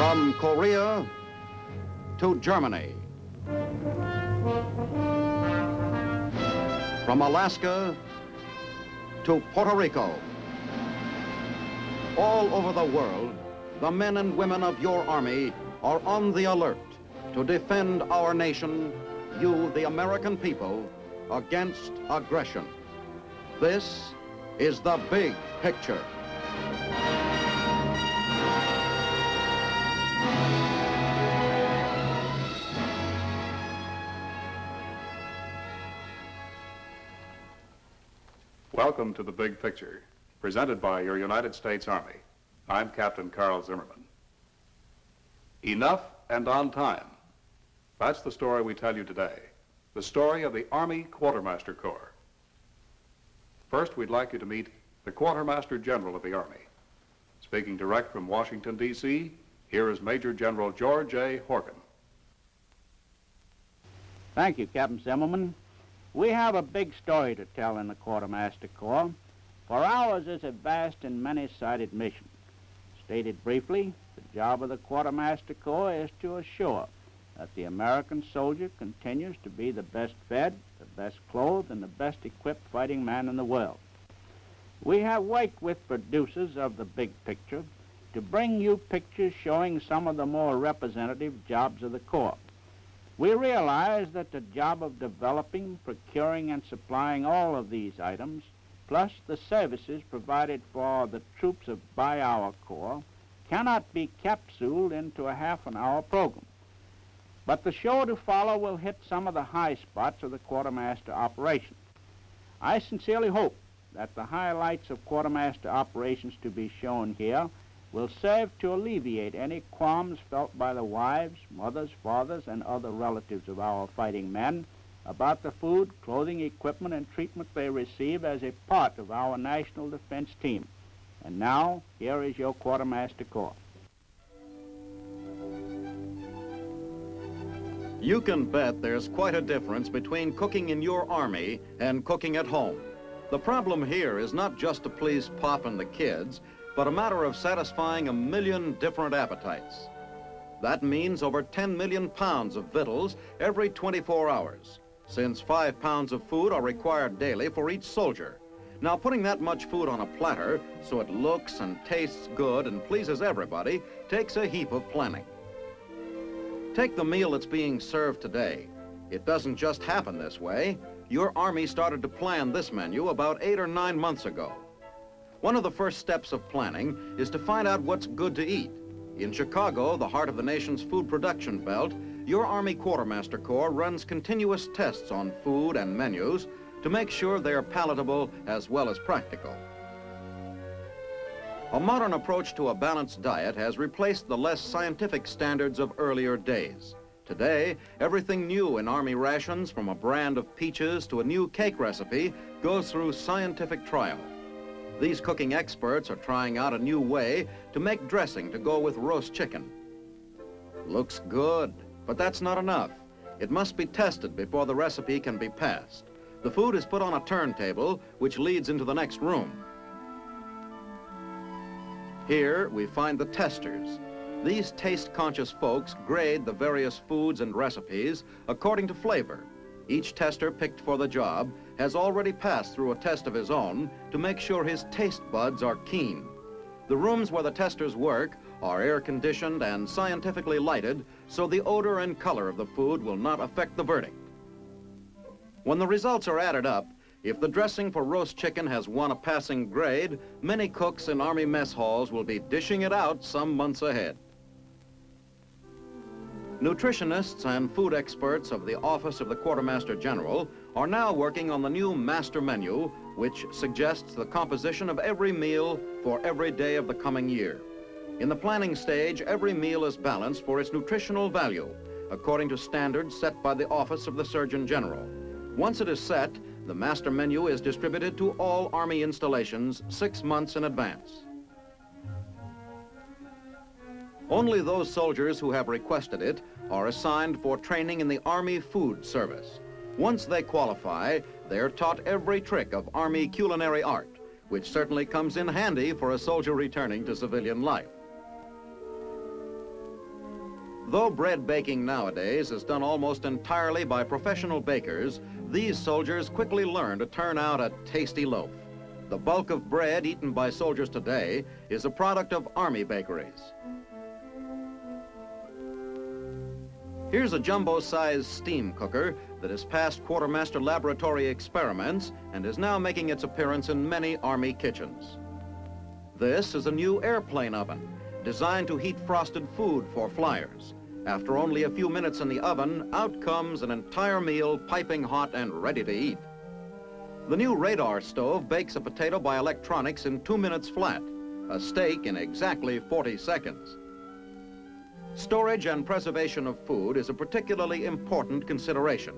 From Korea to Germany. From Alaska to Puerto Rico. All over the world, the men and women of your Army are on the alert to defend our nation, you, the American people, against aggression. This is the big picture. Welcome to The Big Picture, presented by your United States Army. I'm Captain Carl Zimmerman. Enough and on time. That's the story we tell you today. The story of the Army Quartermaster Corps. First, we'd like you to meet the Quartermaster General of the Army. Speaking direct from Washington, D.C., here is Major General George A. Horkin. Thank you, Captain Zimmerman. We have a big story to tell in the Quartermaster Corps, for ours is a vast and many-sided mission. Stated briefly, the job of the Quartermaster Corps is to assure that the American soldier continues to be the best fed, the best clothed, and the best equipped fighting man in the world. We have worked with producers of the big picture to bring you pictures showing some of the more representative jobs of the Corps. We realize that the job of developing, procuring, and supplying all of these items, plus the services provided for the troops by our Corps, cannot be capsuled into a half-an-hour program. But the show to follow will hit some of the high spots of the Quartermaster operation. I sincerely hope that the highlights of Quartermaster operations to be shown here will serve to alleviate any qualms felt by the wives, mothers, fathers, and other relatives of our fighting men about the food, clothing, equipment, and treatment they receive as a part of our national defense team. And now, here is your Quartermaster Corps. You can bet there's quite a difference between cooking in your Army and cooking at home. The problem here is not just to please Pop and the kids, but a matter of satisfying 1 million different appetites. That means over 10 million pounds of victuals every 24 hours, since 5 pounds of food are required daily for each soldier. Now, putting that much food on a platter so it looks and tastes good and pleases everybody takes a heap of planning. Take the meal that's being served today. It doesn't just happen this way. Your Army started to plan this menu about 8 or 9 months ago. One of the first steps of planning is to find out what's good to eat. In Chicago, the heart of the nation's food production belt, your Army Quartermaster Corps runs continuous tests on food and menus to make sure they're palatable as well as practical. A modern approach to a balanced diet has replaced the less scientific standards of earlier days. Today, everything new in Army rations, from a brand of peaches to a new cake recipe, goes through scientific trial. These cooking experts are trying out a new way to make dressing to go with roast chicken. Looks good, but that's not enough. It must be tested before the recipe can be passed. The food is put on a turntable, which leads into the next room. Here we find the testers. These taste-conscious folks grade the various foods and recipes according to flavor. Each tester picked for the job has already passed through a test of his own to make sure his taste buds are keen. The rooms where the testers work are air-conditioned and scientifically lighted, so the odor and color of the food will not affect the verdict. When the results are added up, if the dressing for roast chicken has won a passing grade, many cooks in Army mess halls will be dishing it out some months ahead. Nutritionists and food experts of the Office of the Quartermaster General are now working on the new master menu, which suggests the composition of every meal for every day of the coming year. In the planning stage, every meal is balanced for its nutritional value, according to standards set by the Office of the Surgeon General. Once it is set, the master menu is distributed to all Army installations 6 months in advance. Only those soldiers who have requested it are assigned for training in the Army Food Service. Once they qualify, they're taught every trick of Army culinary art, which certainly comes in handy for a soldier returning to civilian life. Though bread baking nowadays is done almost entirely by professional bakers, these soldiers quickly learn to turn out a tasty loaf. The bulk of bread eaten by soldiers today is a product of Army bakeries. Here's a jumbo-sized steam cooker that has passed quartermaster laboratory experiments and is now making its appearance in many Army kitchens. This is a new airplane oven designed to heat frosted food for flyers. After only a few minutes in the oven, out comes an entire meal piping hot and ready to eat. The new radar stove bakes a potato by electronics in 2 minutes flat, a steak in exactly 40 seconds. Storage and preservation of food is a particularly important consideration.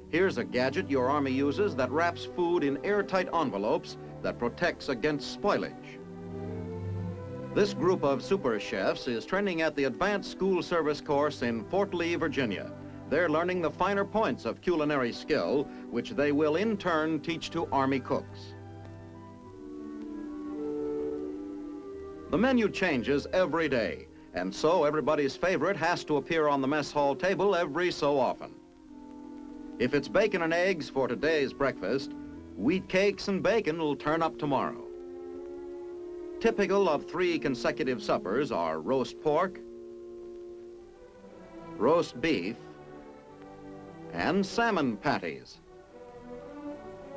Here's a gadget your Army uses that wraps food in airtight envelopes that protects against spoilage. This group of super chefs is training at the Advanced School Service course in Fort Lee, Virginia. They're learning the finer points of culinary skill, which they will in turn teach to Army cooks. The menu changes every day, and so everybody's favorite has to appear on the mess hall table every so often. If it's bacon and eggs for today's breakfast, wheat cakes and bacon will turn up tomorrow. Typical of 3 consecutive suppers are roast pork, roast beef, and salmon patties.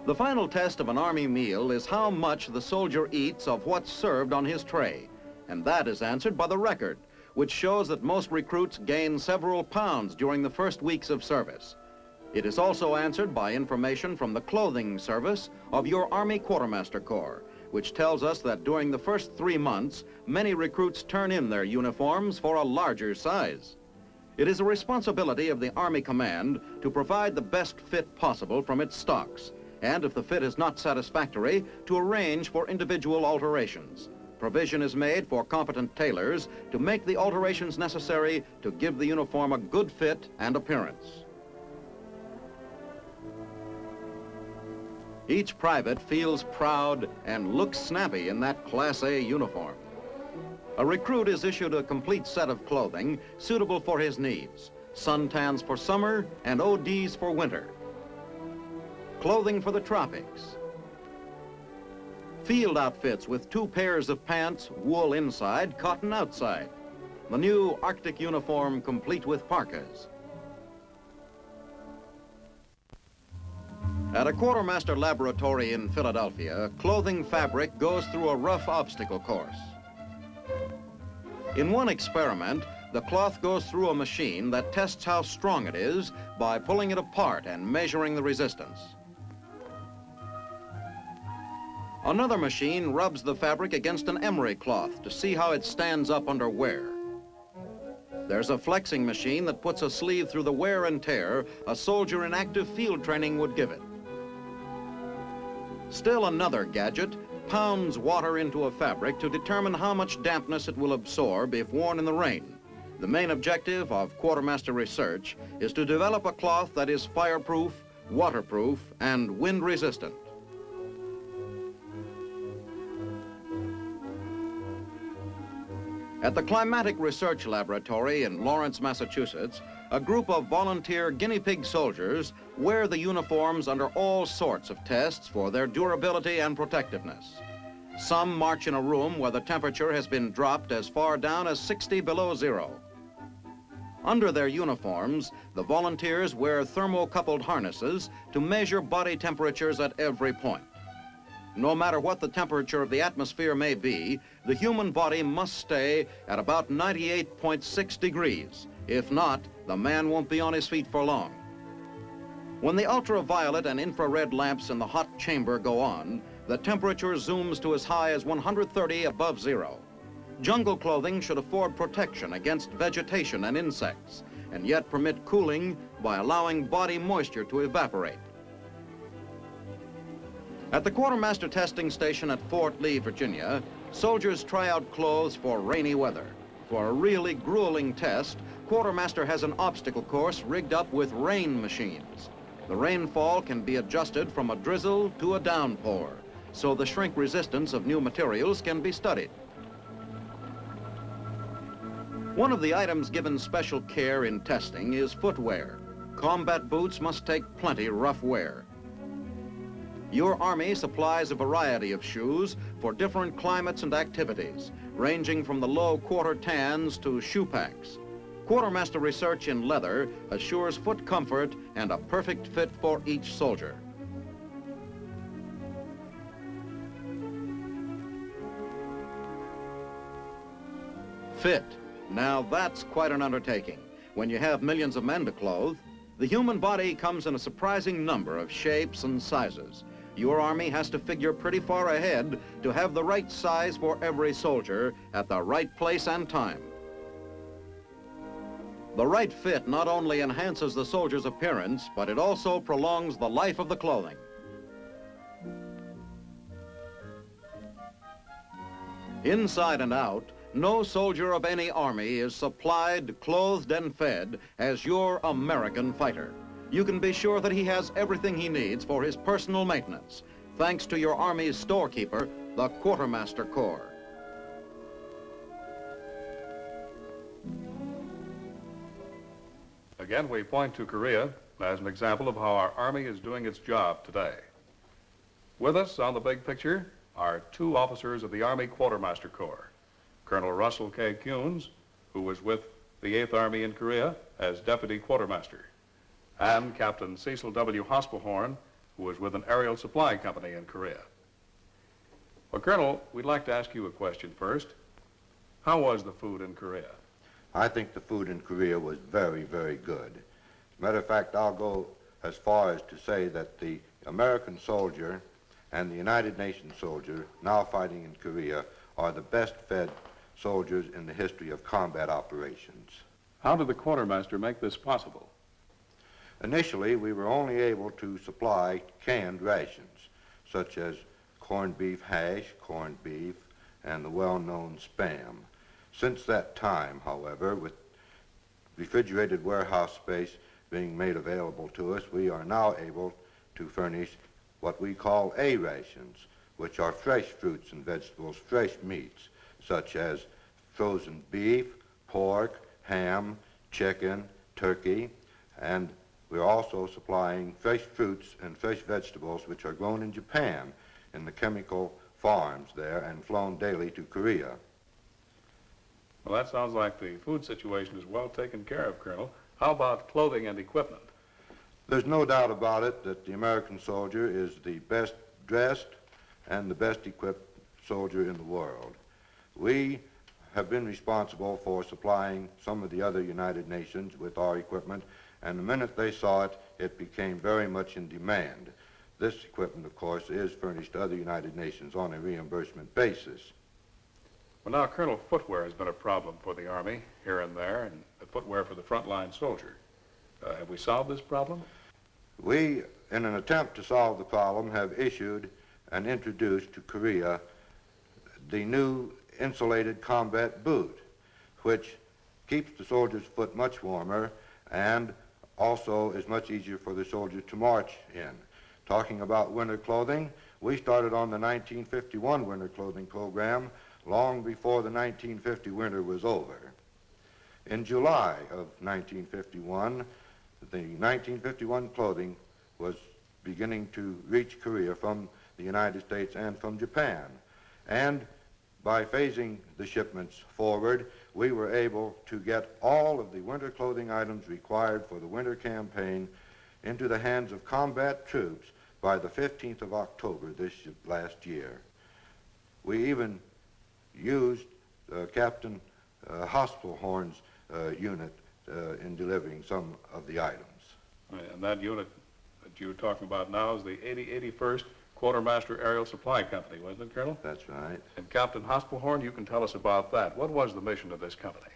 The final test of an Army meal is how much the soldier eats of what's served on his tray, and that is answered by the record, which shows that most recruits gain several pounds during the first weeks of service. It is also answered by information from the clothing service of your Army Quartermaster Corps, which tells us that during the first 3 months, many recruits turn in their uniforms for a larger size. It is a responsibility of the Army Command to provide the best fit possible from its stocks, and if the fit is not satisfactory, to arrange for individual alterations. Provision is made for competent tailors to make the alterations necessary to give the uniform a good fit and appearance. Each private feels proud and looks snappy in that Class A uniform. A recruit is issued a complete set of clothing suitable for his needs, suntans for summer and ODs for winter, clothing for the tropics, field outfits with 2 pairs of pants, wool inside, cotton outside, the new Arctic uniform complete with parkas. At a quartermaster laboratory in Philadelphia, clothing fabric goes through a rough obstacle course. In one experiment, the cloth goes through a machine that tests how strong it is by pulling it apart and measuring the resistance. Another machine rubs the fabric against an emery cloth to see how it stands up under wear. There's a flexing machine that puts a sleeve through the wear and tear a soldier in active field training would give it. Still another gadget pounds water into a fabric to determine how much dampness it will absorb if worn in the rain. The main objective of quartermaster research is to develop a cloth that is fireproof, waterproof, and wind resistant. At the Climatic Research Laboratory in Lawrence, Massachusetts, a group of volunteer guinea pig soldiers wear the uniforms under all sorts of tests for their durability and protectiveness. Some march in a room where the temperature has been dropped as far down as 60 below zero. Under their uniforms, the volunteers wear thermocoupled harnesses to measure body temperatures at every point. No matter what the temperature of the atmosphere may be, the human body must stay at about 98.6 degrees. If not, the man won't be on his feet for long. When the ultraviolet and infrared lamps in the hot chamber go on, the temperature zooms to as high as 130 above zero. Jungle clothing should afford protection against vegetation and insects, and yet permit cooling by allowing body moisture to evaporate. At the Quartermaster Testing Station at Fort Lee, Virginia, soldiers try out clothes for rainy weather. For a really grueling test, Quartermaster has an obstacle course rigged up with rain machines. The rainfall can be adjusted from a drizzle to a downpour, so the shrink resistance of new materials can be studied. One of the items given special care in testing is footwear. Combat boots must take plenty rough wear. Your Army supplies a variety of shoes for different climates and activities, ranging from the low quarter tans to shoe packs. Quartermaster research in leather assures foot comfort and a perfect fit for each soldier. Fit. Now that's quite an undertaking. When you have millions of men to clothe, the human body comes in a surprising number of shapes and sizes. Your Army has to figure pretty far ahead to have the right size for every soldier at the right place and time. The right fit not only enhances the soldier's appearance, but it also prolongs the life of the clothing. Inside and out, no soldier of any army is supplied, clothed, and fed as your American fighter. You can be sure that he has everything he needs for his personal maintenance, thanks to your Army's storekeeper, the Quartermaster Corps. Again, we point to Korea as an example of how our Army is doing its job today. With us on the big picture are two officers of the Army Quartermaster Corps, Colonel Russell K. Kuhns, who was with the 8th Army in Korea as Deputy Quartermaster, and Captain Cecil W. Hospelhorn, who was with an aerial supply company in Korea. Well, Colonel, we'd like to ask you a question first. How was the food in Korea? I think the food in Korea was very, very good. As a matter of fact, I'll go as far as to say that the American soldier and the United Nations soldier now fighting in Korea are the best fed soldiers in the history of combat operations. How did the quartermaster make this possible? Initially, we were only able to supply canned rations, such as corned beef hash, corned beef, and the well-known Spam. Since that time, however, with refrigerated warehouse space being made available to us, we are now able to furnish what we call A rations, which are fresh fruits and vegetables, fresh meats, such as frozen beef, pork, ham, chicken, turkey, and we're also supplying fresh fruits and fresh vegetables which are grown in Japan in the chemical farms there and flown daily to Korea. Well, that sounds like the food situation is well taken care of, Colonel. How about clothing and equipment? There's no doubt about it that the American soldier is the best dressed and the best equipped soldier in the world. We have been responsible for supplying some of the other United Nations with our equipment, and the minute they saw it, it became very much in demand. This equipment, of course, is furnished to other United Nations on a reimbursement basis. Well, now, Colonel, footwear has been a problem for the Army here and there, and the footwear for the frontline soldier. Have we solved this problem? We, in an attempt to solve the problem, have issued and introduced to Korea the new insulated combat boot, which keeps the soldier's foot much warmer and also is much easier for the soldier to march in. Talking about winter clothing, we started on the 1951 winter clothing program long before the 1950 winter was over. In July of 1951, the 1951 clothing was beginning to reach Korea from the United States and from Japan. And by phasing the shipments forward, we were able to get all of the winter clothing items required for the winter campaign into the hands of combat troops by the 15th of October last year. We even used Captain Hospelhorn's unit in delivering some of the items. And that unit that you're talking about now is the 81st Quartermaster Aerial Supply Company, wasn't it, Colonel? That's right. And Captain Hospelhorn, you can tell us about that. What was the mission of this company?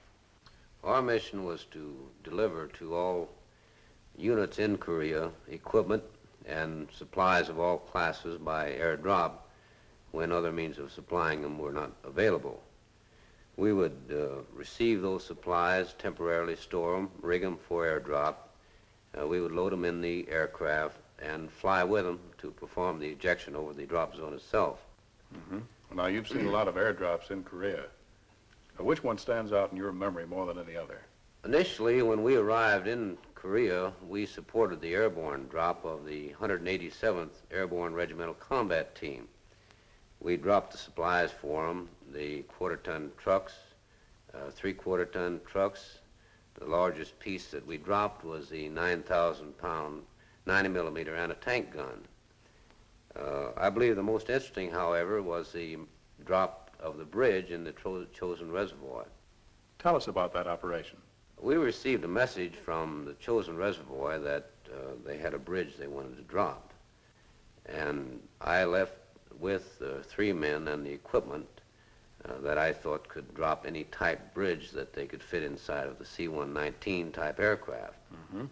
Our mission was to deliver to all units in Korea equipment and supplies of all classes by airdrop when other means of supplying them were not available. We would receive those supplies, temporarily store them, rig them for airdrop. We would load them in the aircraft and fly with them to perform the ejection over the drop zone itself. Now, you've seen a lot of airdrops in Korea. Which one stands out in your memory more than any other? Initially, when we arrived in Korea, we supported the airborne drop of the 187th Airborne Regimental Combat Team. We dropped the supplies for them, the quarter-ton trucks, three-quarter-ton trucks. The largest piece that we dropped was the 9,000-pound 90-millimeter anti-tank gun. I believe the most interesting, however, was the drop of the bridge in the Chosin Reservoir. Tell us about that operation. We received a message from the Chosin Reservoir that they had a bridge they wanted to drop. And I left with 3 men and the equipment that I thought could drop any type bridge that they could fit inside of the C-119 type aircraft. Mm-hmm.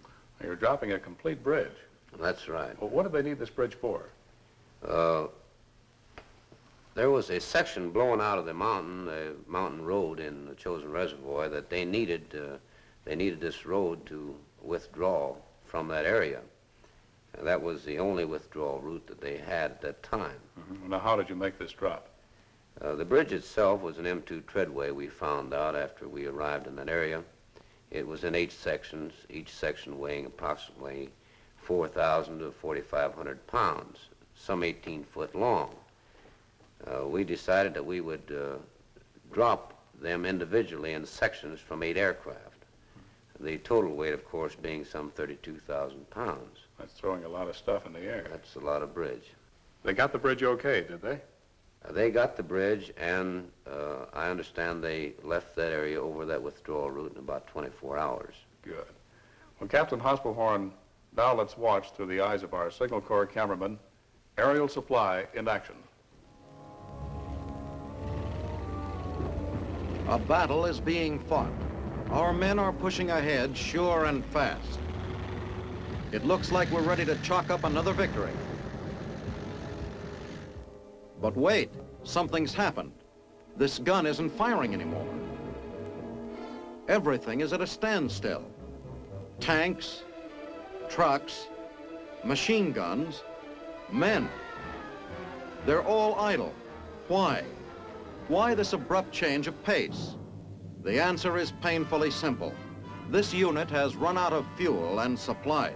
You're dropping a complete bridge. That's right. Well, what did they need this bridge for? There was a section blown out of the mountain road in the Chosin Reservoir that they needed this road to withdraw from that area. That was the only withdrawal route that they had at that time. Mm-hmm. Now, how did you make this drop? The bridge itself was an M2 treadway, we found out after we arrived in that area. It was in 8 sections, each section weighing approximately 4,000 to 4,500 pounds, some 18 foot long. We decided that we would drop them individually in sections from 8 aircraft. The total weight, of course, being some 32,000 pounds. That's throwing a lot of stuff in the air. That's a lot of bridge. They got the bridge okay, did they? They got the bridge, and I understand they left that area over that withdrawal route in about 24 hours. Good. Well, Captain Hospelhorn, now let's watch through the eyes of our Signal Corps cameraman, aerial supply in action. A battle is being fought. Our men are pushing ahead sure and fast. It looks like we're ready to chalk up another victory. But wait, something's happened. This gun isn't firing anymore. Everything is at a standstill. Tanks, trucks, machine guns, men. They're all idle. Why? Why this abrupt change of pace? The answer is painfully simple. This unit has run out of fuel and supplies.